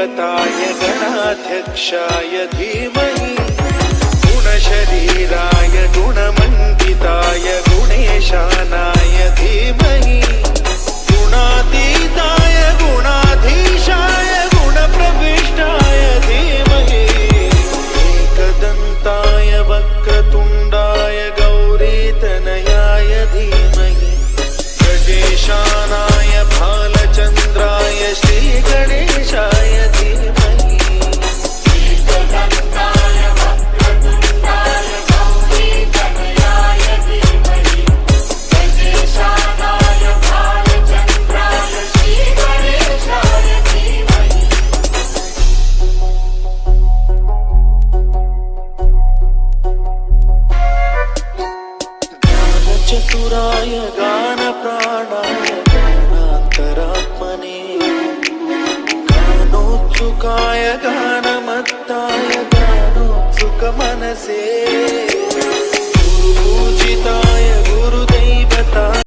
गणपताय गणाध्यक्षाय धीमहि गुणशरीराय गुणमण्डिताय गुणेशानाय धीमहि गुणातीताय गुणाधीशाय गुणप्रविष्टाय धीमहि एकदन्ताय वक्रतुण्डाय गौरीतनयाय धीमहि गजेशानाय भालचन्द्राय श्रीगणेशाय धीमहि एकदन्ताय वक्रतुण्डाय गौरीतनयाय धीमहि गजेशानाय भालचन्द्राय श्रीगणेशाय धीमहि चतुराय गानप्राणाय गानान्तरात्मने गानोत्सुकाय गानमत्